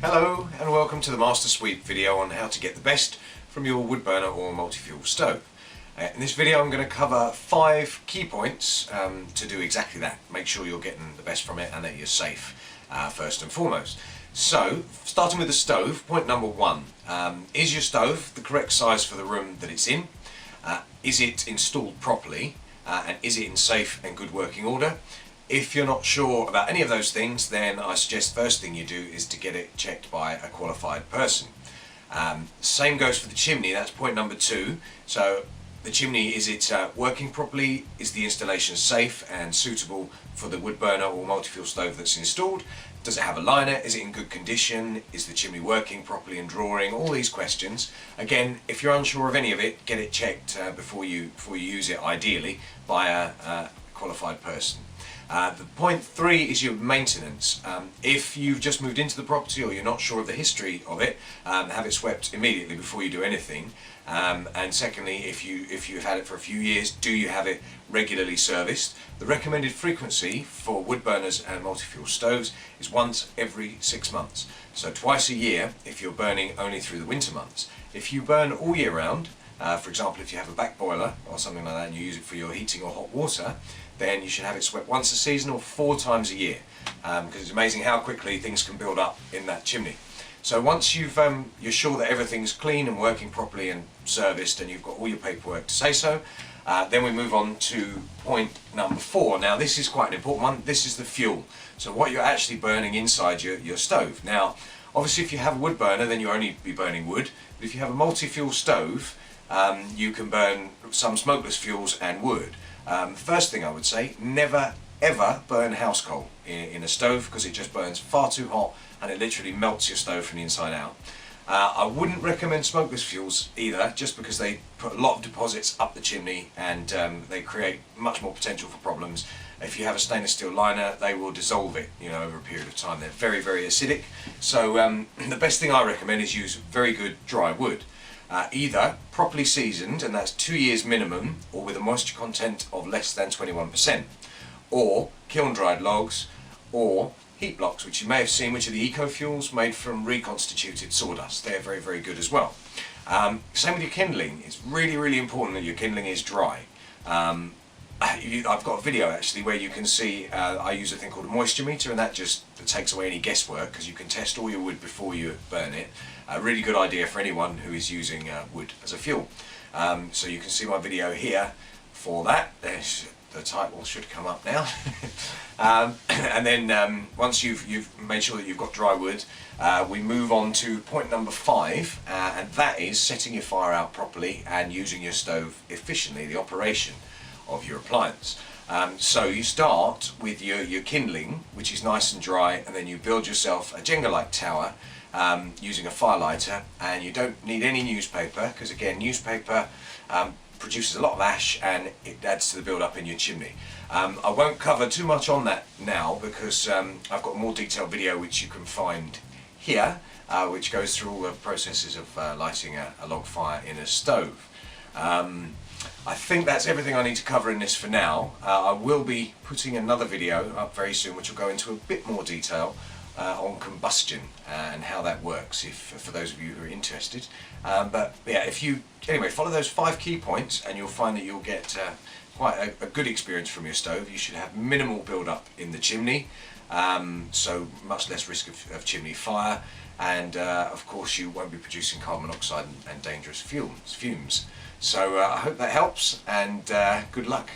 Hello and welcome to the Master Suite video on how to get the best from your wood burner or multi-fuel stove. In this video I'm going to cover 5 key points to do exactly that. Make sure you're getting the best from it and that you're safe first and foremost. So, starting with the stove, point number 1. Is your stove the correct size for the room that it's in? Is it installed properly? And is it in safe and good working order? If you're not sure about any of those things, then I suggest first thing you do is to get it checked by a qualified person. Same goes for the chimney, that's point number 2. So the chimney, is it working properly? Is the installation safe and suitable for the wood burner or multi-fuel stove that's installed? Does it have a liner? Is it in good condition? Is the chimney working properly and drawing? All these questions. Again, if you're unsure of any of it, get it checked before you use it, ideally by a qualified person. The point 3 is your maintenance. If you've just moved into the property or you're not sure of the history of it, have it swept immediately before you do anything. And secondly, if you've had it for a few years, do you have it regularly serviced? The recommended frequency for wood burners and multi-fuel stoves is once every 6 months. So twice a year if you're burning only through the winter months. If you burn all year round, for example if you have a back boiler or something like that and you use it for your heating or hot water, then you should have it swept once a season or 4 times a year, because it's amazing how quickly things can build up in that chimney. So once you're sure that everything's clean and working properly and serviced and you've got all your paperwork to say so, then we move on to point number 4. Now this is quite an important one. This is the fuel. So what you're actually burning inside your stove. Now obviously if you have a wood burner then you only be burning wood, but if you have a multi-fuel stove you can burn some smokeless fuels and wood. First thing I would say, never ever burn house coal in a stove, because it just burns far too hot and it literally melts your stove from the inside out. I wouldn't recommend smokeless fuels either, just because they put a lot of deposits up the chimney and they create much more potential for problems. If you have a stainless steel liner, they will dissolve it, over a period of time. They're very, very acidic. So the best thing I recommend is use very good dry wood. Either properly seasoned, and that's 2 years minimum, or with a moisture content of less than 21%, or kiln dried logs, or heat blocks, which you may have seen, which are the eco fuels made from reconstituted sawdust. They're very, very good as well. Same with your kindling. It's really, really important that your kindling is dry. I've got a video actually where you can see I use a thing called a moisture meter, and that just takes away any guesswork, because you can test all your wood before you burn it. A really good idea for anyone who is using wood as a fuel. So you can see my video here for that. The title should come up now. And then once you've made sure that you've got dry wood, we move on to point number 5, and that is setting your fire out properly and using your stove efficiently, the operation of your appliance. So you start with your kindling, which is nice and dry, and then you build yourself a Jenga-like tower using a firelighter, and you don't need any newspaper, because again newspaper produces a lot of ash and it adds to the build up in your chimney. I won't cover too much on that now, because I've got a more detailed video which you can find here, which goes through all the processes of lighting a log fire in a stove. I think that's everything I need to cover in this for now. I will be putting another video up very soon which will go into a bit more detail on combustion and how that works, for those of you who are interested. But yeah, anyway, follow those 5 key points and you'll find that you'll get quite a good experience from your stove. You should have minimal build-up in the chimney, so much less risk of chimney fire, and of course you won't be producing carbon monoxide and dangerous fumes. So I hope that helps, and good luck.